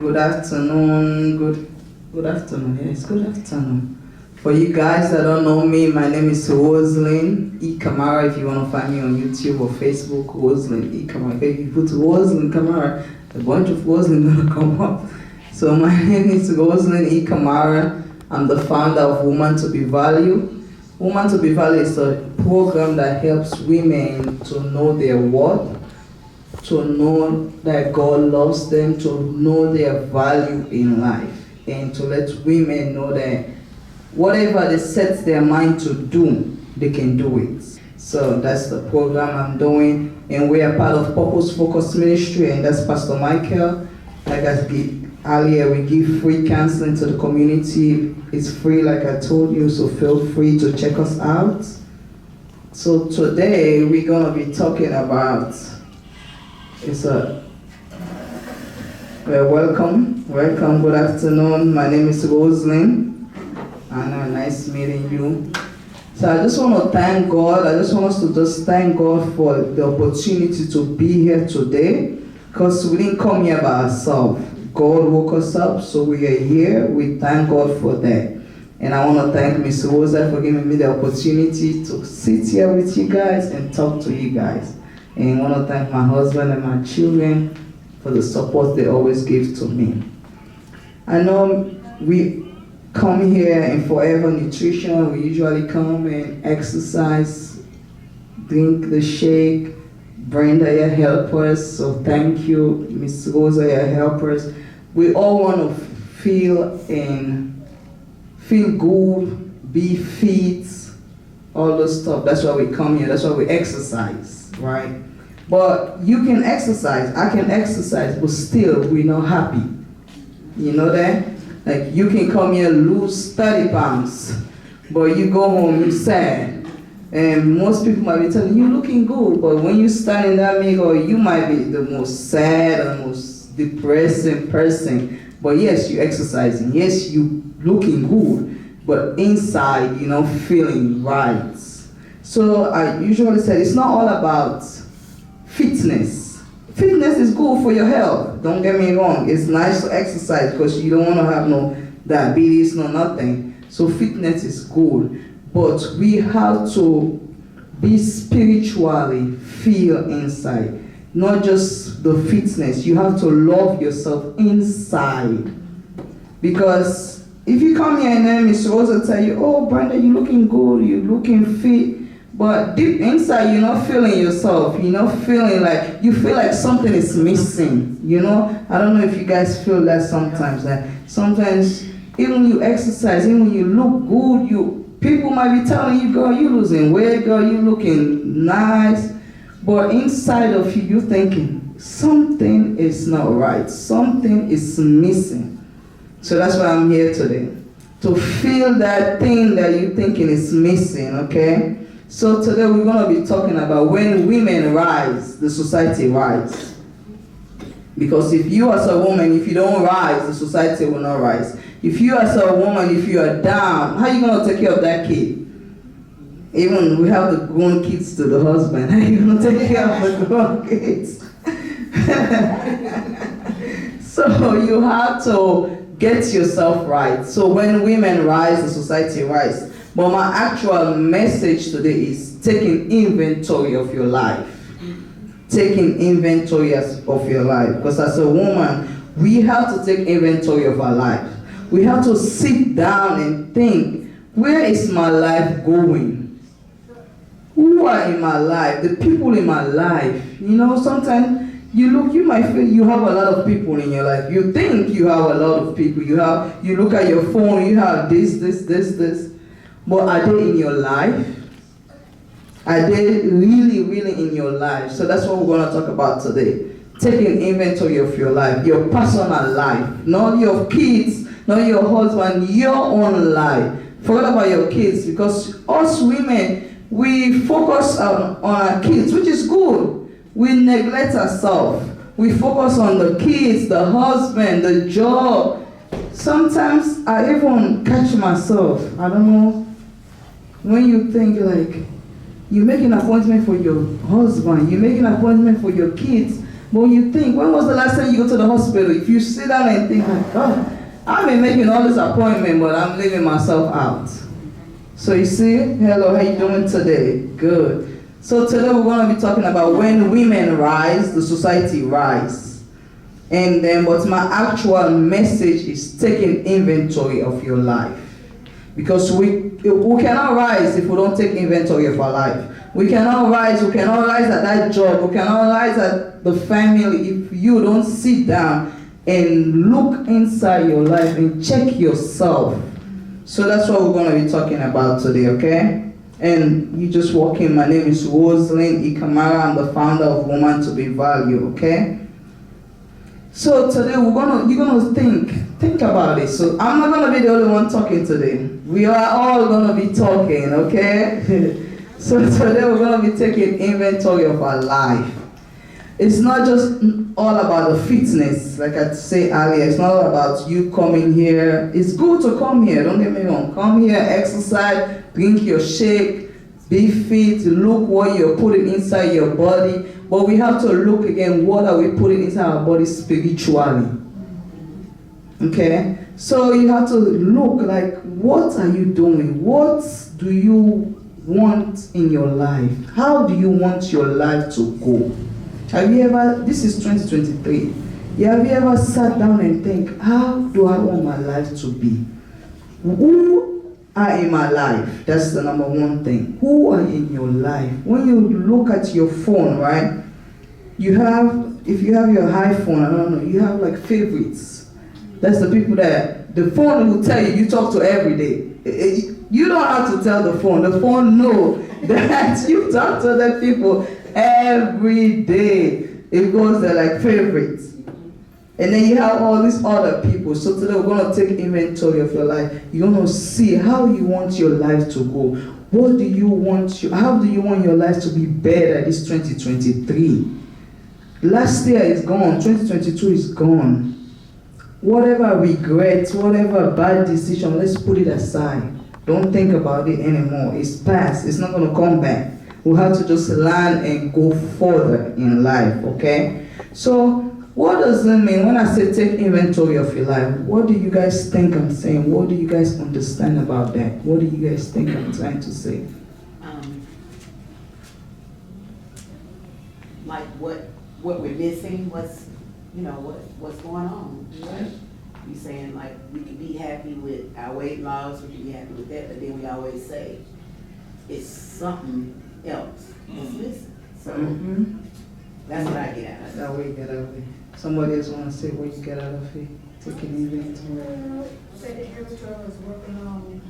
Good afternoon. Good afternoon. Yes, good afternoon. For you guys that don't know me, my name is Roseline Kamara. If you want to find me on YouTube or Facebook, Roseline Kamara. If you put Roseline Kamara, a bunch of Roseline gonna come up. So my name is Roseline Kamara. I'm the founder of Woman to Be Valued. Woman to Be Valued is a program that helps women to know their worth, to know that God loves them, to know their value in life, and to let women know that whatever they set their mind to do, they can do it. So that's the program I'm doing, and we are part of Purpose Focus Ministry, and that's Pastor Michael. Like I said earlier, we give free counseling to the community. It's free, like I told you, so feel free to check us out. So today we're gonna be talking about welcome, good afternoon. My name is Roseline, and nice meeting you. So I just want to thank God. I just want us to just thank God for the opportunity to be here today, because we didn't come here by ourselves. God woke us up, so we are here. We thank God for that. And I want to thank Miss Rosa for giving me the opportunity to sit here with you guys and talk to you guys. And I want to thank my husband and my children for the support they always give to me. I know we come here in Forever Nutrition. We usually come and exercise, drink the shake. Brenda, you help us, so thank you. Miss Rosa, you help us. We all want to feel good, be fit, all those stuff. That's why we come here. That's why we exercise, right? But you can exercise, I can exercise, but still we're not happy. You know that? Like you can come here lose 30 pounds, but you go home, you're sad. And most people might be telling you, you're looking good, but when you stand in that mirror, you might be the most sad and most depressing person. But yes, you're exercising. Yes, you looking good, but inside, you're not feeling right. So I usually say it's not all about fitness. Fitness is good for your health. Don't get me wrong. It's nice to exercise because you don't want to have no diabetes, no nothing. So fitness is good. But we have to be spiritually feel inside. Not just the fitness. You have to love yourself inside. Because if you come here and then Miss Rosa tell you, oh Brenda, you're looking good, you're looking fit. But deep inside, you're not feeling yourself. You're not feeling like, you feel like something is missing. You know? I don't know if you guys feel that sometimes. Like sometimes, even when you exercise, even when you look good, people might be telling you, girl, you're losing weight, girl, you're looking nice. But inside of you, you're thinking, something is not right. Something is missing. So that's why I'm here today. To feel that thing that you're thinking is missing, okay? So today we're going to be talking about when women rise, the society rise. Because if you as a woman, if you don't rise, the society will not rise. If you as a woman, if you are down, how are you going to take care of that kid? Even we have the grown kids to the husband. How are you going to take care of the grown kids? So you have to get yourself right. So when women rise, the society rise. But my actual message today is taking inventory of your life. Taking inventory of your life. Because as a woman, we have to take inventory of our life. We have to sit down and think, where is my life going? Who are in my life? The people in my life. You know, sometimes you might feel you have a lot of people in your life. You think you have a lot of people. You look at your phone, you have this. But are they in your life? Are they really, really in your life? So that's what we're going to talk about today. Taking inventory of your life, your personal life, not your kids, not your husband, your own life. Forget about your kids, because us women, we focus on our kids, which is good. We neglect ourselves. We focus on the kids, the husband, the job. Sometimes I even catch myself, I don't know, when you think like, you make an appointment for your husband, you make an appointment for your kids, But when you think, when was the last time you go to the hospital? If you sit down and think, like, God, I've been making all this appointment, but I'm leaving myself out. So you see, hello, how you doing today? Good. So today we're going to be talking about when women rise, the society rise. And then, but my actual message is taking inventory of your life. Because we cannot rise if we don't take inventory of our life. We cannot rise at that job, we cannot rise at the family if you don't sit down and look inside your life and check yourself. So that's what we're going to be talking about today, okay? And you just walk in, my name is Roseline Kamara, I'm the founder of Woman to Be Valued, okay? So today you're gonna think about it. So I'm not gonna be the only one talking today. We are all gonna be talking, okay? So today we're gonna be taking inventory of our life. It's not just all about the fitness, like I said earlier. It's not all about you coming here. It's good to come here, don't get me wrong. Come here, exercise, drink your shake, be fit, look what you're putting inside your body. But we have to look again, what are we putting inside our body spiritually? Okay? So you have to look like, what are you doing? What do you want in your life? How do you want your life to go? Have you ever, this is 2023, have you ever sat down and think, how do I want my life to be? Who are in my life? That's the number one thing. Who are in your life? When you look at your phone, right? You have, if you have your iPhone, I don't know, you have like favorites. That's the people that the phone will tell you talk to every day. You don't have to tell the phone knows that you talk to other people every day. It goes there like favorites. And then you have all these other people. So today we're going to take inventory of your life. You're going to see how you want your life to go. What do you want? How do you want your life to be better this 2023? Last year is gone. 2022 is gone. Whatever regrets, whatever bad decision, let's put it aside. Don't think about it anymore. It's past. It's not going to come back. We have to just learn and go further in life, okay? So, what does it mean when I say take inventory of your life? What do you guys think I'm saying? What do you guys understand about that? What do you guys think I'm trying to say? Like what we're missing, what's going on, right? You saying like we can be happy with our weight loss, we can be happy with that, but then we always say it's something else that's missing. So that's what I get out of it. That way you get out of it. Somebody else want to say what you get out of it? Taking inventory. Say the inventory is working on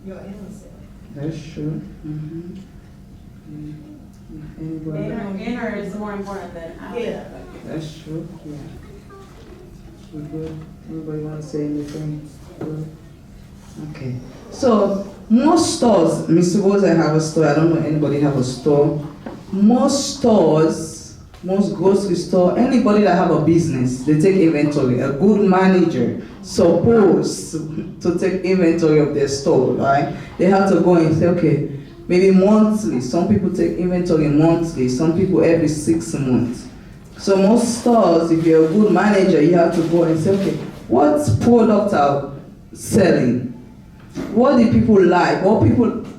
your inner self. That's true. Anybody? Inner is more important than outer. Yeah. That's true. Yeah. We good? Anybody want to say anything? Good? Okay. So most stores, Mr. Rose, I have a store. I don't know anybody have a store. Most stores, most grocery store, anybody that have a business, they take inventory. A good manager supposed to take inventory of their store, right? They have to go and say, okay, maybe monthly. Some people take inventory monthly. Some people every 6 months. So most stores, if you're a good manager, you have to go and say, okay, what products are selling? What do people like? What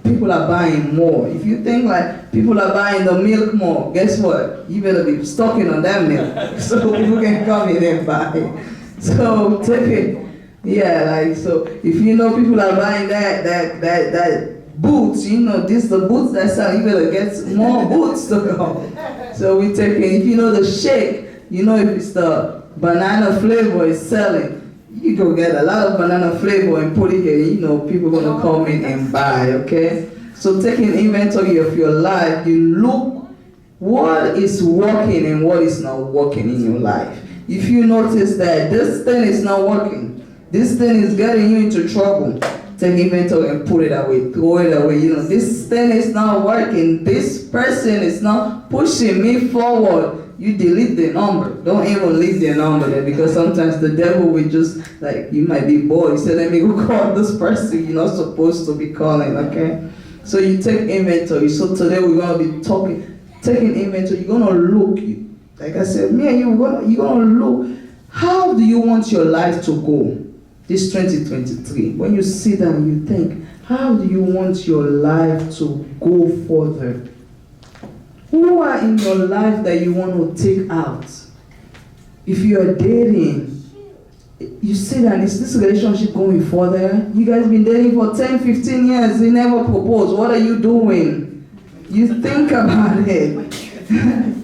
people are buying more? If you think like people are buying the milk more, guess what? You better be stocking on that milk so people can come in and buy. So take it. Yeah, like so if you know people are buying that boots, you know this the boots that sell, you better get more boots to come. So we take it. If you know the shake, you know if it's the banana flavor is selling, you go get a lot of banana flavor and put it here, you know, people gonna come in and buy, okay? So taking inventory of your life, you look what is working and what is not working in your life. If you notice that this thing is not working, this thing is getting you into trouble, take inventory and put it away, throw it away. You know, this thing is not working, this person is not pushing me forward. You delete the number. Don't even leave the number there, because sometimes the devil will just, like, you might be bored. You say, let me go call this person you're not supposed to be calling, okay? So you take inventory. So today we're going to be taking inventory. You're going to look. Like I said, me and you're gonna look. How do you want your life to go? This 2023. When you sit down, you think, how do you want your life to go further? Who are in your life that you want to take out? If you are dating, you sit down, is this relationship going further? You guys been dating for 10, 15 years, they never proposed. What are you doing? You think about it.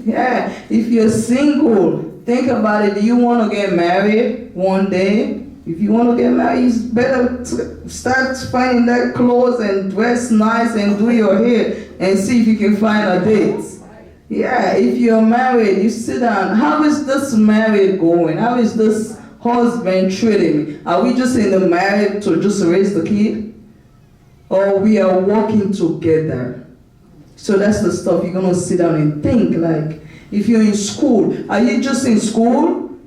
Yeah, if you're single, think about it. Do you want to get married one day? If you want to get married, you better start finding that clothes and dress nice and do your hair and see if you can find a date. Yeah, if you're married, you sit down. How is this marriage going? How is this husband treating me? Are we just in the marriage to just raise the kid? Or we are working together? So that's the stuff you're going to sit down and think. Like, if you're in school, are you just in school?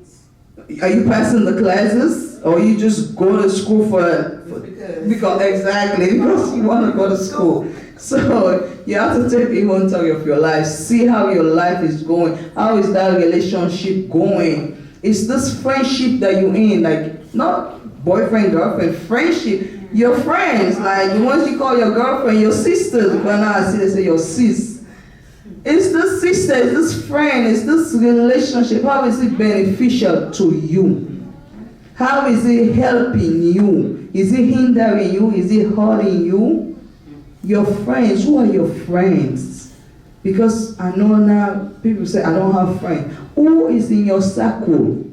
Are you passing the classes? Or you just go to school because exactly, because you want to go to school. So you have to take inventory of your life. See how your life is going. How is that relationship going? Is this friendship that you're in, like, not boyfriend, girlfriend, friendship? Your friends, like the ones you call your girlfriend, your sisters, but now I see they say your sis. Is this sister, is this friend, is this relationship, how is it beneficial to you? How is it helping you? Is it hindering you? Is it hurting you? Your friends, who are your friends? Because I know now people say, I don't have friends. Who is in your circle?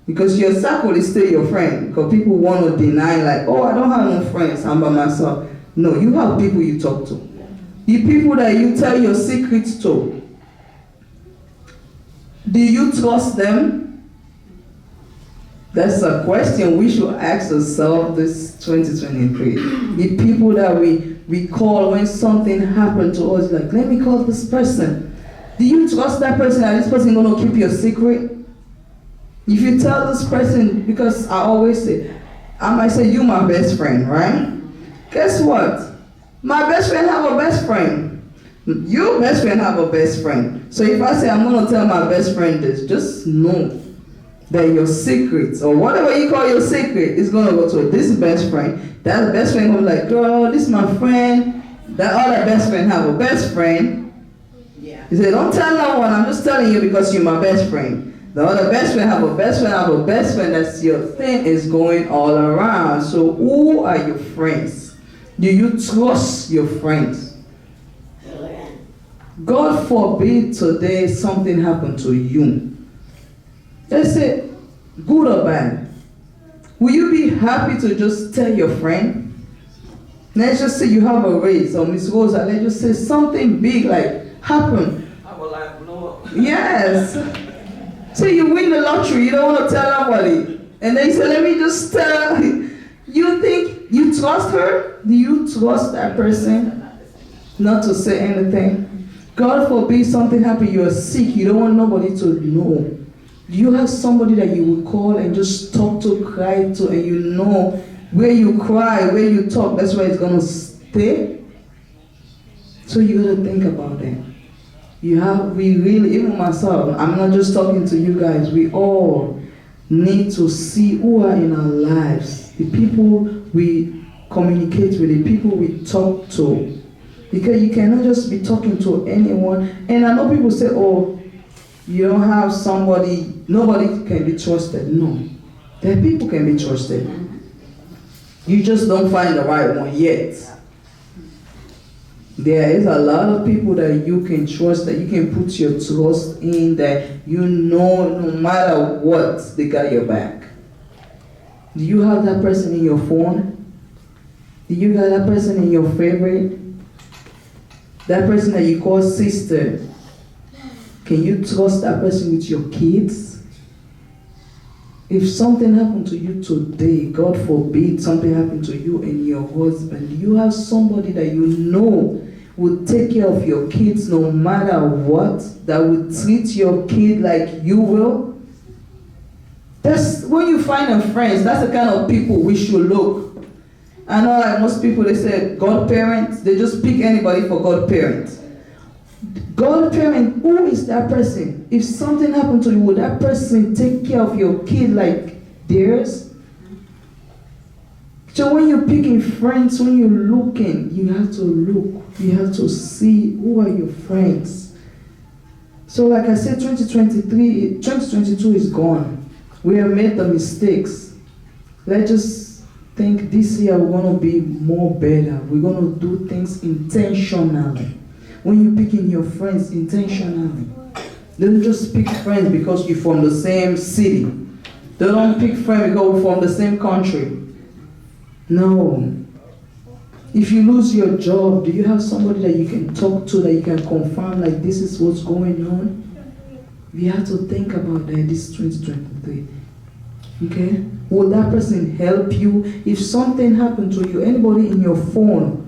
Because your circle is still your friend. Because people want to deny, like, oh, I don't have no friends, I'm by myself. No, you have people you talk to. The people that you tell your secrets to. Do you trust them? That's a question we should ask ourselves this 2023. The people that we call when something happened to us, like, let me call this person. Do you trust that person? Is this person going to keep your secret? If you tell this person, because I always say, I might say, you my best friend, right? Guess what? My best friend have a best friend. Your best friend have a best friend. So if I say I'm going to tell my best friend this, just know that your secrets, or whatever you call your secret, is going to go to this best friend. That best friend will be like, girl, this is my friend. That other best friend have a best friend. Yeah. He said, don't tell no one. I'm just telling you because you're my best friend. The other best friend have a best friend, have a best friend. That's your thing is going all around. So who are your friends? Do you trust your friends? God forbid today something happened to you. Let's say, good or bad. Will you be happy to just tell your friend? Let's just say you have a race, or Miss Rosa, let's just say something big like happened. I would like to know. Yes. So you win the lottery, you don't want to tell nobody. And then you say, let me just tell. You think you trust her? Do you trust that person not to say anything? God forbid something happen, you are sick, you don't want nobody to know. Do you have somebody that you will call and just talk to, cry to, and you know where you cry, where you talk, that's where it's going to stay? So you got to think about that. We really, even myself, I'm not just talking to you guys, we all need to see who are in our lives, the people we communicate with, the people we talk to. Because you cannot just be talking to anyone. And I know people say, oh, you don't have somebody, nobody can be trusted. No, there people can be trusted. You just don't find the right one yet. There is a lot of people that you can trust, that you can put your trust in, that you know no matter what, they got your back. Do you have that person in your phone? Do you got that person in your favorite? That person that you call sister? Can you trust that person with your kids? If something happened to you today, God forbid something happened to you and your husband, do you have somebody that you know will take care of your kids no matter what, that will treat your kid like you will? That's when you find a friends, that's the kind of people we should look. I know like most people, they say godparents, they just pick anybody for godparents. Godparent, who is that person? If something happened to you, would that person take care of your kid like theirs? So when you're picking friends, when you're looking, you have to look. You have to see who are your friends. So like I said, 2022 is gone. We have made the mistakes. Let's just think this year we're going to be more better. We're going to do things intentionally. When you're picking your friends intentionally. Don't just pick friends because you're from the same city. They don't pick friends because we're from the same country. No. If you lose your job, do you have somebody that you can talk to, that you can confirm, like, this is what's going on? We have to think about that this 2023. Okay? Will that person help you? If something happened to you, anybody in your phone,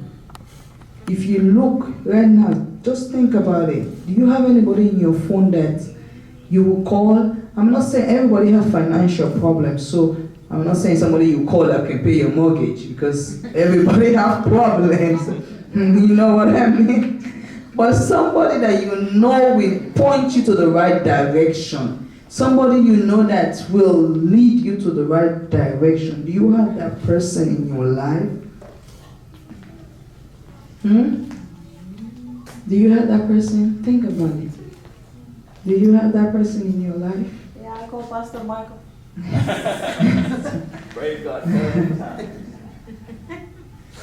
if you look right now, just think about it. Do you have anybody in your phone that you will call? I'm not saying everybody have financial problems, so I'm not saying somebody you call that can pay your mortgage, because everybody have problems. You know what I mean? But somebody that you know will point you to the right direction. Somebody you know that will lead you to the right direction. Do you have that person in your life? Do you have that person? Think about it. Do you have that person in your life? Yeah, I call Pastor Michael. Praise God.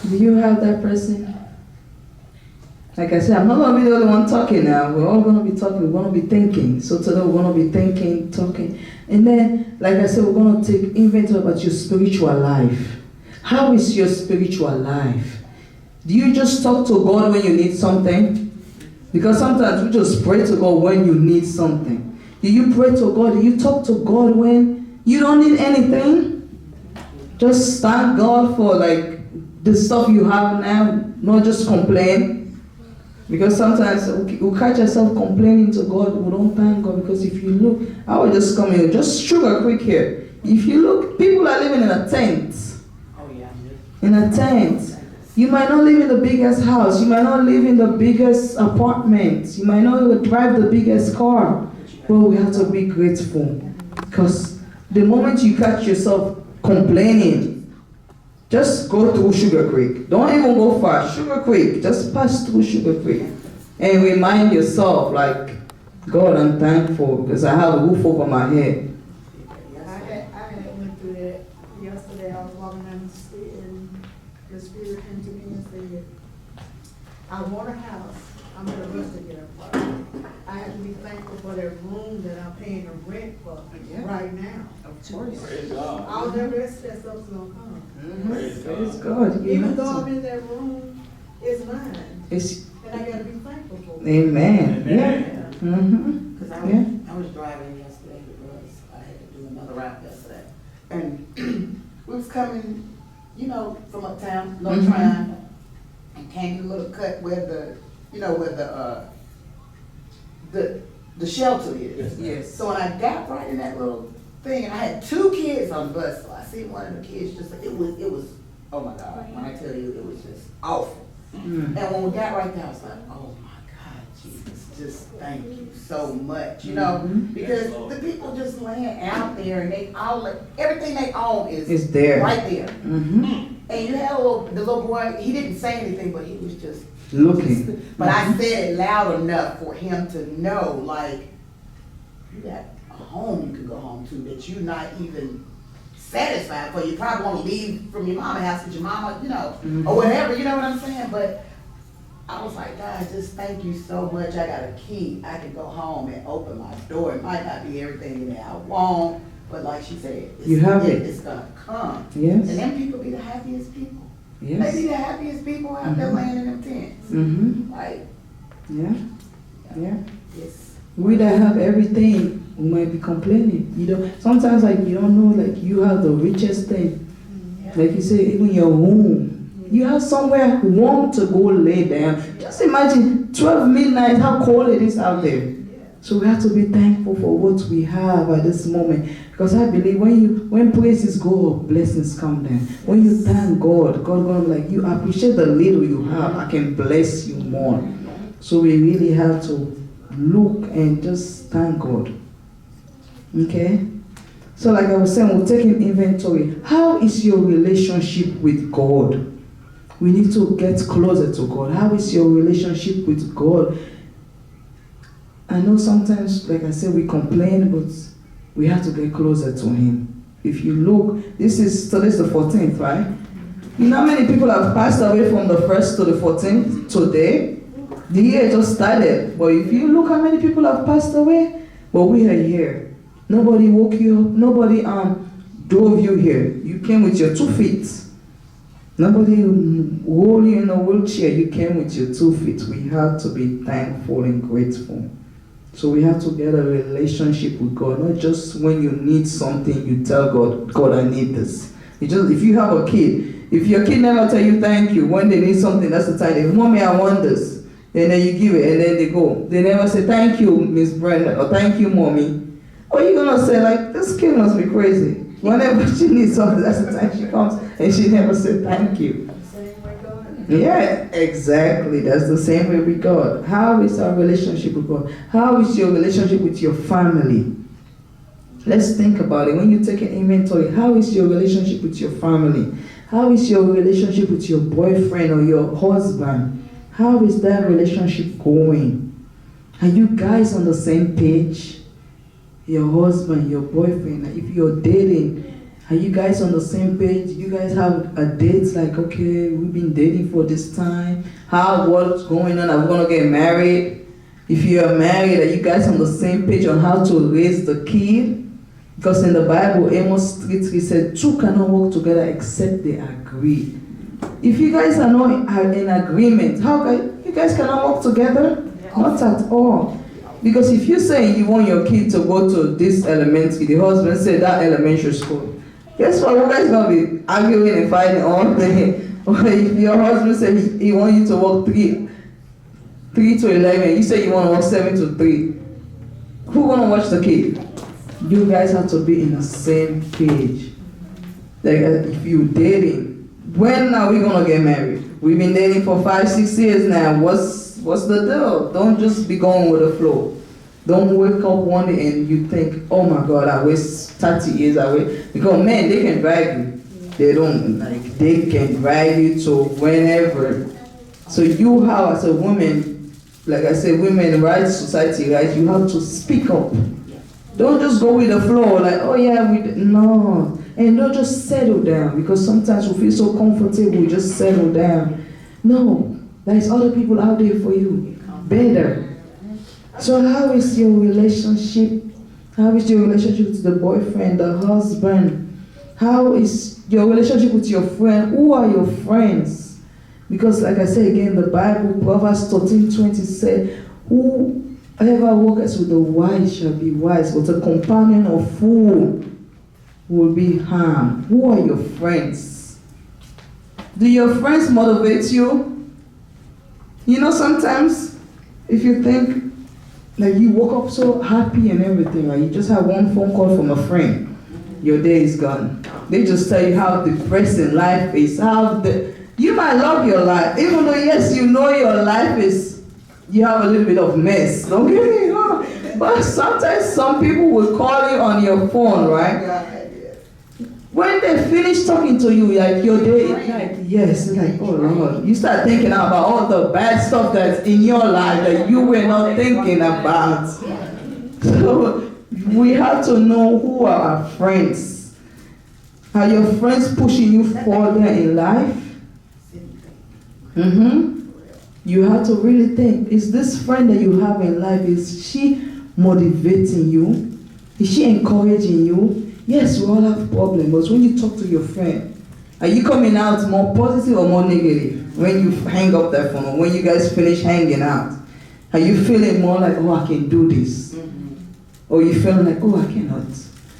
Do you have that person? Like I said, I'm not going to be the only one talking now. We're all going to be talking. We're going to be thinking. So today we're going to be thinking, talking. And then, like I said, we're going to take inventory about your spiritual life. How is your spiritual life? Do you just talk to God when you need something? Because sometimes we just pray to God when you need something. Do you pray to God? Do you talk to God when you don't need anything? Just thank God for like the stuff you have now, not just complain. Because sometimes we catch ourselves complaining to God, we don't thank God. Because if you look, I will just come in, just sugar quick here. If you look, people are living in a tent. Oh, yeah. In a tent. You might not live in the biggest house. You might not live in the biggest apartment. You might not drive the biggest car. But we have to be grateful. Because the moment you catch yourself complaining, just go through Sugar Creek. Don't even go far. Sugar Creek. Just pass through Sugar Creek. And remind yourself, like, God, I'm thankful because I have a roof over my head. I had went through that yesterday. I was walking down the street and the Spirit came to me and said, I want a house. I'm going to rush to get a apartment. I have to be thankful for that room that I'm paying the rent for right now. Of course. Praise God. All the rest that stuff's going to come. Praise God. You Even have though to. I'm in that room, it's mine. It's, And I got to be thankful for it. amen. Amen. Yeah. Mm-hmm. Because I was driving yesterday because I had to do another route yesterday. And we was coming, you know, from uptown, North Mhm. Tryon, and came to the little cut where the, you know, where the shelter is. Yes. So when I got right in that little thing, and I had 2 kids on the bus, so I see one of the kids just, it was, oh my God, when I tell you, it was just awful. Mm. And when we got right there, I was like, oh my God, Jesus, just thank you so much, you know? Mhm. Because the people just laying out there and they all, everything they own is It's there. right there. Mm-hmm. And you had the little boy, he didn't say anything, but he was just, Looking. but I said it loud enough for him to know, like, you got a home you can go home to that you're not even satisfied for. You probably want to leave from your mama's house with your mama, you know, or whatever, you know what I'm saying? But I was like, God, just thank you so much. I got a key. I can go home and open my door. It might not be everything in there I want, but like she said, You have it. It's gonna come. Yes. And them people be the happiest people. Yes. They be the happiest people out there laying in them tents. Mm-hmm. Like, Yeah. Yeah. it's, We that have everything, we might be complaining. You know, sometimes like you don't know, like you have the richest thing. Like you say, even your home. You have somewhere warm to go lay down. Just imagine 12 midnight, how cold it is out there. So we have to be thankful for what we have at this moment. Because I believe when praises go up, blessings come down. When you thank God, God gonna be like, you appreciate the little you have, I can bless you more. So we really have to look and just thank God. Okay? So like I was saying, we're taking inventory. How is your relationship with God? We need to get closer to God. How is your relationship with God? I know sometimes, like I said, we complain, but we have to get closer to Him. If you look, today's the 14th, right? You know how many people have passed away from the 1st to the 14th today? The year just started. But if you look how many people have passed away, well, we are here. Nobody woke you up. Nobody drove you here. You came with your 2 feet. Nobody rolled you in a wheelchair. You came with your 2 feet. We have to be thankful and grateful. So we have to get a relationship with God. Not just when you need something, you tell God, God, I need this. If you have a kid, if your kid never tell you thank you, when they need something, that's the time they, Mommy, I want this. And then you give it, and then they go. They never say, thank you, Miss Brenda, or thank you, Mommy. Or you're going to say, like, this kid must be crazy. Whenever she needs something, that's the time she comes, and she never said thank you. Same way God. Yeah, exactly. That's the same way with God. How is our relationship with God? How is your relationship with your family? Let's think about it. When you take an inventory, how is your relationship with your family? How is your relationship with your boyfriend or your husband? How is that relationship going? Are you guys on the same page? Your husband, your boyfriend, if you're dating, are you guys on the same page? You guys have a date like, okay, we've been dating for this time. What's going on? Are we going to get married? If you're married, are you guys on the same page on how to raise the kid? Because in the Bible, Amos 3:3 said, two cannot work together except they agree. If you guys are not in agreement, you guys cannot work together? Not at all. Because if you say you want your kid to go to this elementary, the husband said that elementary school, guess what? You guys going to be arguing and fighting all day. Or if your husband said he wants you to work 3 to 11, you say you want to work 7 to 3, who going to watch the kid? You guys have to be in the same page. Like if you're dating, when are we going to get married? We've been dating for 5-6 years now. What's the deal? Don't just be going with the flow. Don't wake up one day and you think, oh my God, I waste 30 years. Because men, they can drag you. They can drag you to whenever. So you have, as a woman, like I said, women rights society, right? You have to speak up. Don't just go with the flow, like, oh yeah, no. And don't just settle down, because sometimes we feel so comfortable, we just settle down. No, there's other people out there for you, better. So how is your relationship? How is your relationship with the boyfriend, the husband? How is your relationship with your friend? Who are your friends? Because like I say again, the Bible, Proverbs 13:20 said, whoever walks with the wise shall be wise, but a companion of fool will be harmed. Who are your friends? Do your friends motivate you? You know, sometimes if you think like you woke up so happy and everything, right? You just have one phone call from a friend, your day is gone. They just tell you how depressing life is. You might love your life, even though yes, you know your life is, you have a little bit of mess. Don't get me wrong. But sometimes some people will call you on your phone, right? When they finish talking to you, like your day, like yes, it's like, oh Lord. You start thinking about all the bad stuff that's in your life that you were not thinking about. So we have to know who are our friends. Are your friends pushing you further in life? You have to really think, is this friend that you have in life, is she motivating you? Is she encouraging you? Yes, we all have problems, but when you talk to your friend, are you coming out more positive or more negative when you hang up that phone or when you guys finish hanging out? Are you feeling more like, oh, I can do this? Or you feeling like, oh, I cannot?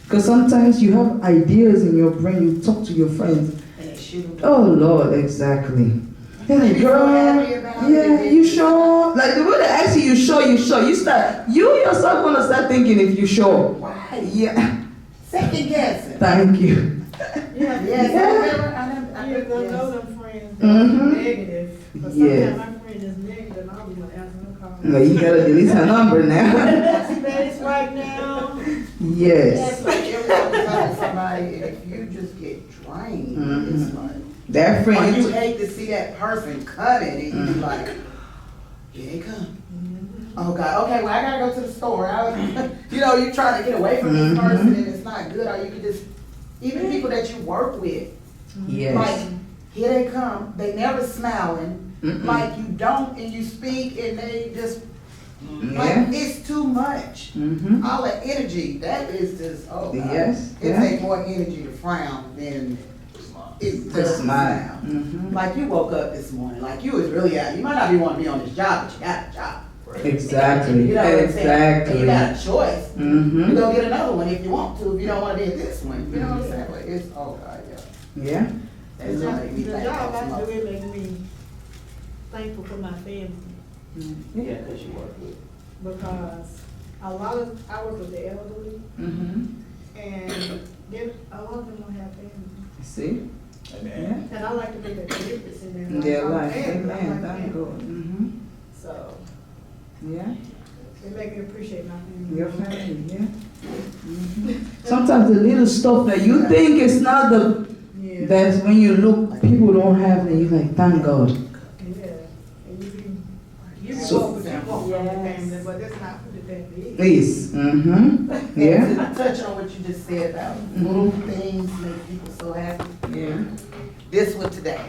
Because sometimes you have ideas in your brain, you talk to your friends. Oh, Lord, exactly. They're like, girl, yeah, you sure? Like the way they ask you, you sure? You yourself gonna start thinking if you sure. Why? Yeah. Second guessing. Thank you. I know them friends that are negative. But sometimes my friend is negative, and I'll be gonna ask them to Well, you gotta delete her number now. Space right now. Yes. It's like every time you talk to somebody, if you just get drained, it's like, That or friend, you hate to see that person cutting, and you be like, here they come. Oh God, okay, well I gotta go to the store. You know, you trying to get away from this person and it's not good, or you can just, even people that you work with, yes. like, here they come, they never smiling, like you don't, and you speak and they just, like, it's too much. All the energy, that is just, oh God. Yes, It yeah. takes more energy to frown than it does smile. smile. Like you woke up this morning, like you was really out, you might not be wanting to be on this job, but you got a job. Exactly. You know what I'm saying? And Exactly. you got a choice. Mm-hmm. You go get another one if you want to, if you don't want to be at this one. You know what I'm saying? But it's, oh God, yeah. Yeah. That's The what make me job think I that's do, it makes me thankful for my family. Yeah, because you work with. Because I work with the elderly, Mm-hmm. and a lot of them don't have family. See? Yeah. And I like to make a difference in In their their life. life. I'm Amen. like Thank family. God. Mm-hmm. So Yeah. it makes me appreciate my family. Your family, yeah. Mm-hmm. Sometimes the little stuff that you think is not the, Yeah. that's when you look, people don't have it, you're like, thank God. Yeah. And you can So- walk with your Yes. family, but it's not that big. Please. Mm-hmm. Yeah. To touch on what you just said about little things make people so happy. Yeah. This one today,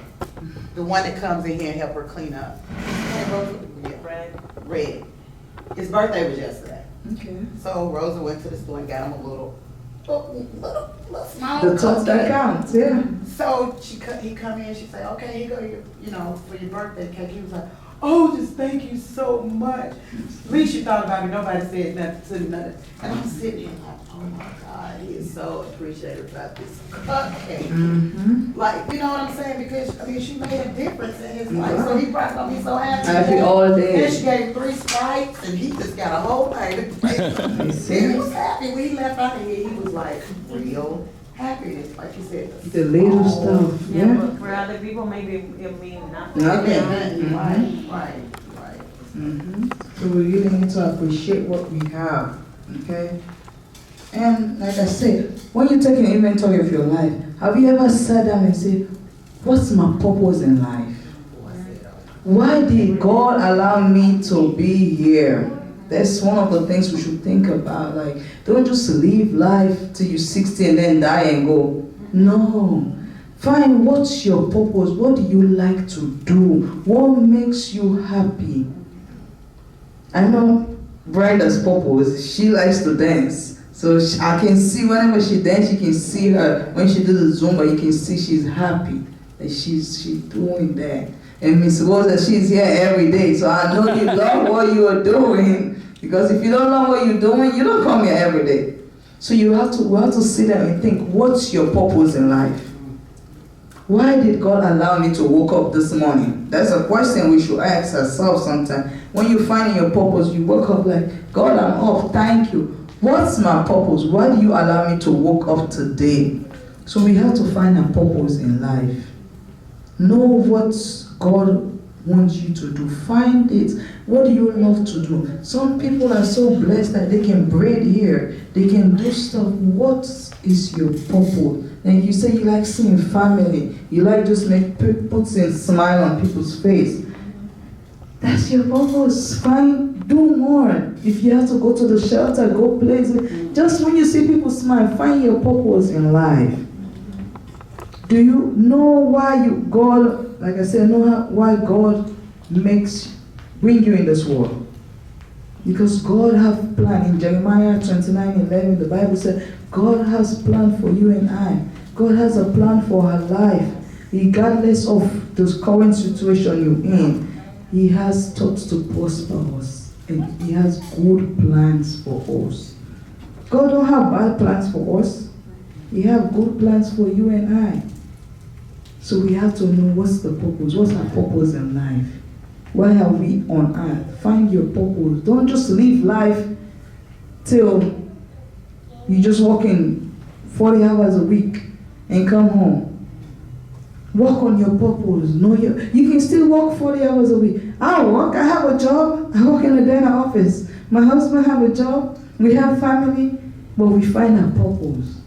the one that comes in here and help her clean up. Yeah. Red. His birthday was yesterday. Okay. So Rosa went to the store and got him a little small The top that cupcake. counts, yeah. So he come in, she said, okay, here go your, for your birthday cake. He was like, oh, just thank you so much. At least you thought about me. Nobody said nothing to nothing. And I'm sitting here like, oh my God, he is so appreciative about this cupcake. Mm-hmm. Like, you know what I'm saying? Because, I mean, she made a difference in his life. So he probably gonna be so happy. Happy all day. And she gave 3 Sprites, and he just got a whole thing. You And see? he was happy. When he left out of here, he was like, real happy. Like you said. The little stuff, Yeah, yeah. but for other people, maybe it mean nothing. Nothing. Right. Mm-hmm. So we really need to appreciate what we have, okay? And like I said, when you take an inventory of your life, have you ever sat down and said, what's my purpose in life? Why did God allow me to be here? That's one of the things we should think about. Like, don't just live life till you're 60 and then die and go. No. Find what's your purpose. What do you like to do? What makes you happy? I know Brenda's purpose. She likes to dance. So I can see whenever she dances, you can see her. When she does the Zumba, you can see she's happy that she's doing that. And Miss Rosa, she's here every day. So I know you love what you are doing. Because if you don't love what you're doing, you don't come here every day. So we have to sit there and think, what's your purpose in life? Why did God allow me to wake up this morning? That's a question we should ask ourselves sometimes. When you find your purpose, you wake up like, God, I'm up, thank you. What's my purpose? Why do you allow me to wake up today? So we have to find a purpose in life. Know what God wants you to do. Find it. What do you love to do? Some people are so blessed that they can braid here. They can do stuff. What is your purpose? And you say you like seeing family. You like just putting a smile on people's face. That's your purpose. Do more. If you have to go to the shelter, go places. Just when you see people smile, find your purpose in life. Do you know why God, like I said, why God bring you in this world? Because God has a plan. In Jeremiah 29:11, the Bible said, God has a plan for you and I. God has a plan for our life. Regardless of the current situation you're in, He has thoughts to prosper us. And He has good plans for us. God don't have bad plans for us. He has good plans for you and I. So we have to know what's the purpose. What's our purpose in life? Why are we on earth? Find your purpose. Don't just live life till you just work in 40 hours a week and come home. Work on your purpose. You can still work 40 hours a week. I work, I have a job, I work in a dental office. My husband have a job, we have family, but we find our purpose.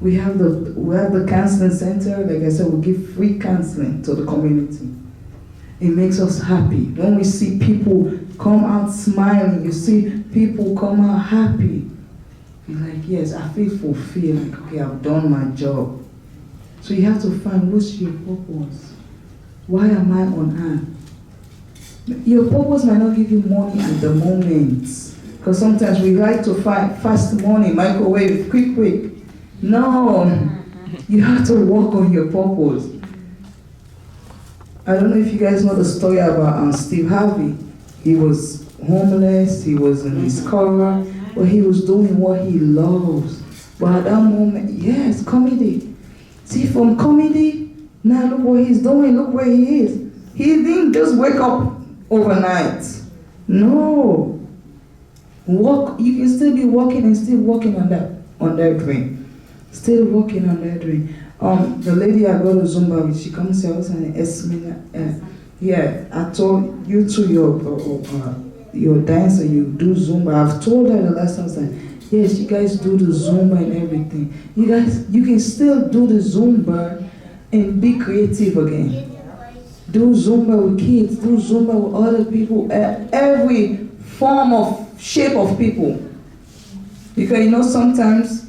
We have the counseling center. Like I said, we give free counseling to the community. It makes us happy. When we see people come out smiling, you see people come out happy. You're like, yes, I feel fulfilled. Like, okay, I've done my job. So you have to find what's your purpose. Why am I on earth? Your purpose might not give you money at the moment. Because sometimes we like to find fast money, microwave, quick. No, you have to work on your purpose. I don't know if you guys know the story about Steve Harvey. He was homeless, he was in his car, but he was doing what he loves. But at that moment, yes, comedy. See, from comedy, now look what he's doing, look where he is. He didn't just wake up overnight. No. Work, you can still be working and still working on that dream. Still working on that dream. The lady I go to Zumba with, she comes here, I was an Esmina. Yeah, I told you to your dancer, you do Zumba. I've told her the last time, I was like, yes, you guys do the Zumba and everything. You guys, you can still do the Zumba and be creative again. Do Zumba with kids, do Zumba with other people, every form of shape of people. Because you know sometimes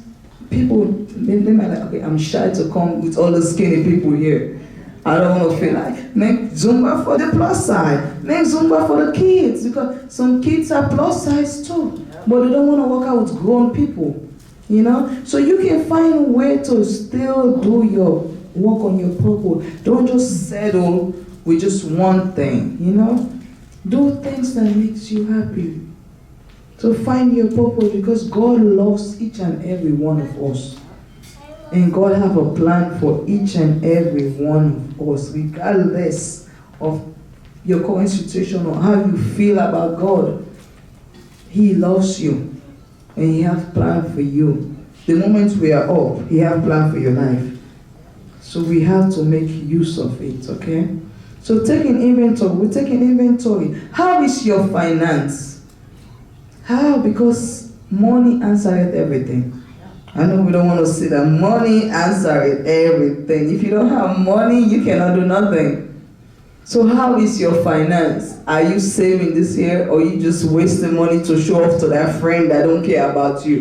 people, they might like, okay, I'm shy to come with all the skinny people here. I don't want to feel like, make Zumba for the plus side, make Zumba for the kids, because some kids are plus size too, but they don't want to work out with grown people, you know? So you can find a way to still do your work on your purpose. Don't just settle with just one thing, you know? Do things that makes you happy. So find your purpose, because God loves each and every one of us. And God have a plan for each and every one of us, regardless of your current situation or how you feel about God. He loves you, and He has a plan for you. The moment we are up, He has a plan for your life. So we have to make use of it, okay? So taking inventory, we're taking inventory. How is your finance? How? Because money answered everything. I know we don't want to see that money answered everything. If you don't have money, you cannot do nothing. So how is your finance? Are you saving this year, or you just wasting money to show off to that friend that don't care about you?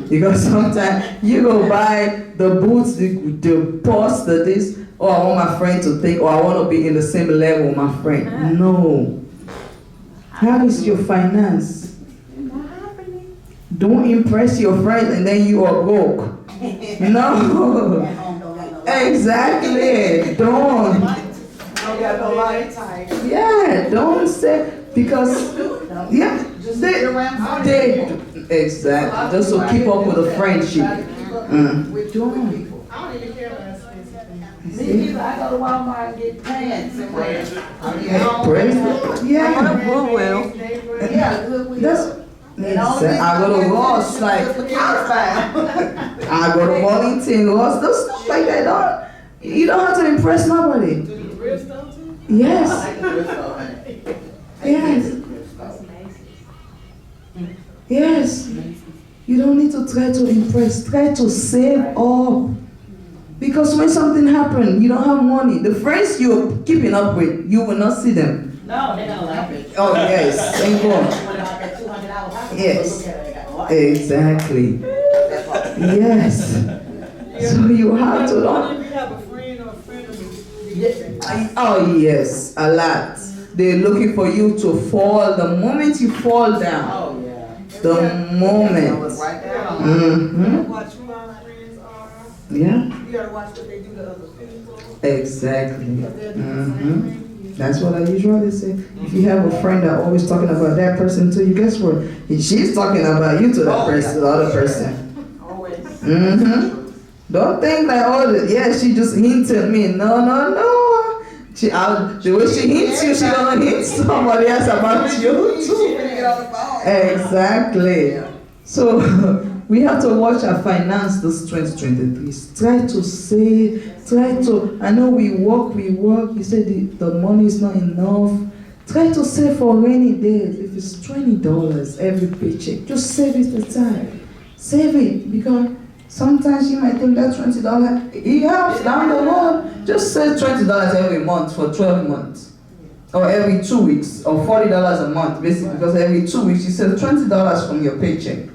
Because sometimes you go buy the boots, the purse, the this, oh, I want my friend to think, or I want to be in the same level with my friend. No. How is your finance? Don't impress your friends and then you are broke. No. Exactly. Don't. Yeah, don't say, because, yeah, they exactly, just to keep up with the friendship. Don't. I don't even care about expensive Me either. I go to Walmart and get pants and wear. Yeah. Goodwill. Yeah, Goodwill. That's, I go to Ross, like, I go to Wellington, Ross, those stuff like that. You don't have to impress nobody. Yes. Yes. Yes. You don't need to try to impress. Try to save up. Because when something happens, you don't have money. The friends you're keeping up with, you will not see them. No, they don't like it. Oh, yes. Thank God. Yes. Exactly. Yes. So you have to learn. If you have a friend or a friend of Oh, yes. A lot. They're looking for you to fall. The moment you fall down. Oh, yeah. The moment. Right down. Mm-hmm. watch who our friends are. Yeah. You gotta watch what they do to other people. Exactly. Because they're doing the same Mm-hmm. thing. That's what I usually say. If you have a friend that always talking about that person to you, guess what? She's talking about you to that person, the other person. Always. Mm-hmm. Don't think like, oh, yeah, she just hinted me. No. The way she hints you, she gonna hint somebody else about you too. Exactly. So we have to watch our finance this 2023. Try to save. I know we work. You said the money is not enough. Try to save for rainy days. If it's $20 every paycheck, just save it aside. Save it, because sometimes you might think that $20, it helps down the road. Just save $20 every month for 12 months. Or every 2 weeks, or $40 a month, basically, because every 2 weeks you save $20 from your paycheck.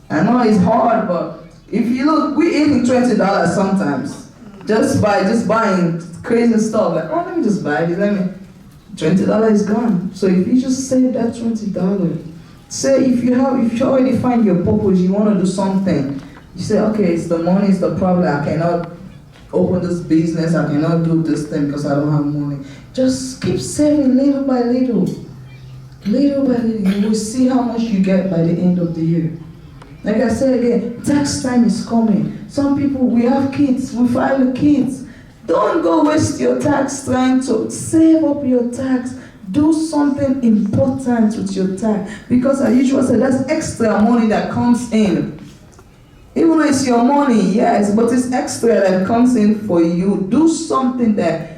I know it's hard, but if you look, we're eating $20 sometimes. Just buying crazy stuff, like, oh, let me just buy this, $20 is gone. So if you just save that $20, say if you already find your purpose, you want to do something, you say, okay, it's the money, it's the problem, I cannot open this business, I cannot do this thing because I don't have money. Just keep saving little by little. Little by little, you will see how much you get by the end of the year. Like I said again, tax time is coming. Some people, we have kids, we file the kids. Don't go waste your tax trying to save up your tax. Do something important with your tax. Because I usually say that's extra money that comes in. Even though it's your money, yes, but it's extra that comes in for you. Do something that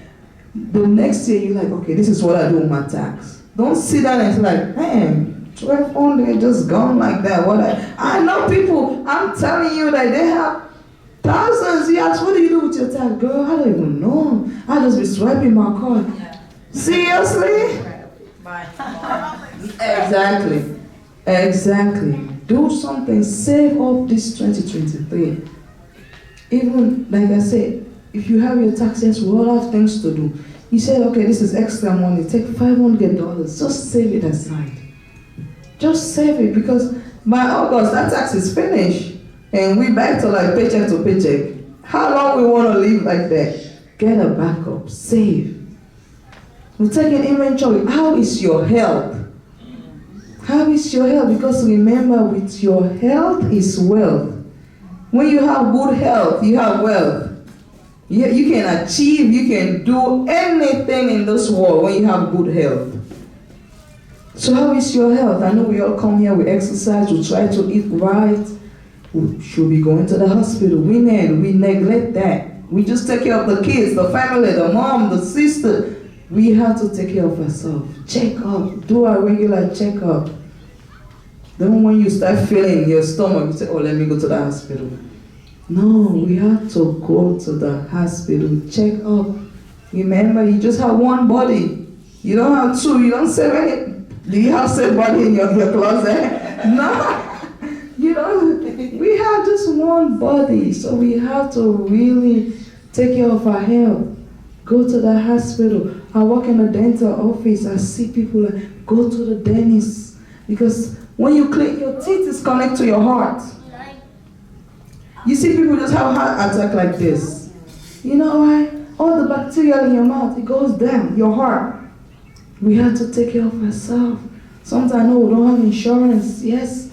the next year you're like, okay, this is what I do with my tax. Don't sit down and like, man, 1,200 just gone like that. I know people, I'm telling you that they have thousands. You ask, what do you do with your tax? Girl, I don't even know. I just be swiping my card. Seriously? Exactly. Do something. Save up this 2023. Even, like I said, if you have your taxes, we all have things to do. You say, okay, this is extra money. Take $500. Just save it aside. Just save it, because by August, that tax is finished. And we back to like paycheck to paycheck. How long we want to live like that? Get a backup. Save. We're taking inventory. How is your health? How is your health? Because remember, with your health is wealth. When you have good health, you have wealth. You can achieve, you can do anything in this world when you have good health. So how is your health? I know we all come here, we exercise, we try to eat right. We should be going to the hospital. Women, we neglect that. We just take care of the kids, the family, the mom, the sister. We have to take care of ourselves. Check up, do a regular checkup. Then when you start feeling your stomach, you say, oh, let me go to the hospital. No, we have to go to the hospital, check up. Remember, you just have one body. You don't have two, you don't save any. Do you have same body in your closet? No. You know, we have just one body, so we have to really take care of our health. Go to the hospital. I work in a dental office. I see people like, go to the dentist. Because when you clean your teeth, it's connected to your heart. You see people just have a heart attack like this. You know why? All the bacteria in your mouth, it goes down, your heart. We have to take care of ourselves. Sometimes, no, we don't have insurance. Yes.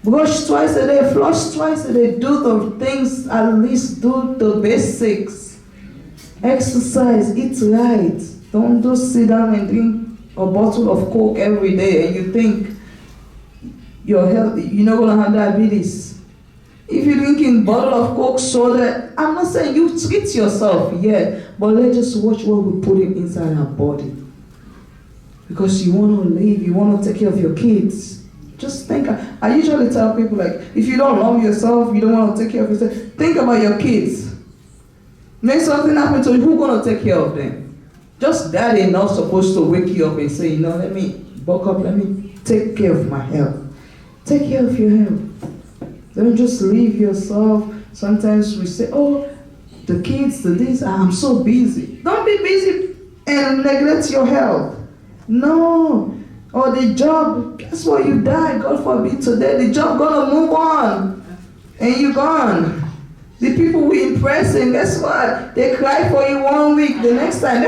Brush twice a day, flush twice a day. Do the things, at least do the basics. Exercise, eat right. Don't just sit down and drink a bottle of Coke every day and you think your health, you're not going to have diabetes. If you're drinking bottle of Coke, soda, I'm not saying you treat yourself, yeah, but let's just watch what we put inside our body. Because you want to live, you want to take care of your kids. Just think, I usually tell people like, if you don't love yourself, you don't want to take care of yourself, think about your kids. Make something happen to you, who's going to take care of them? Just daddy not supposed to wake you up and say, you know, let me buck up, let me take care of my health. Take care of your health. Don't just leave yourself. Sometimes we say, oh, the kids, the this, I'm so busy. Don't be busy and neglect your health. No. Or the job, guess what, you die, God forbid today, the job gonna move on. And you're gone. The people we impressing, guess what? They cry for you 1 week, the next time,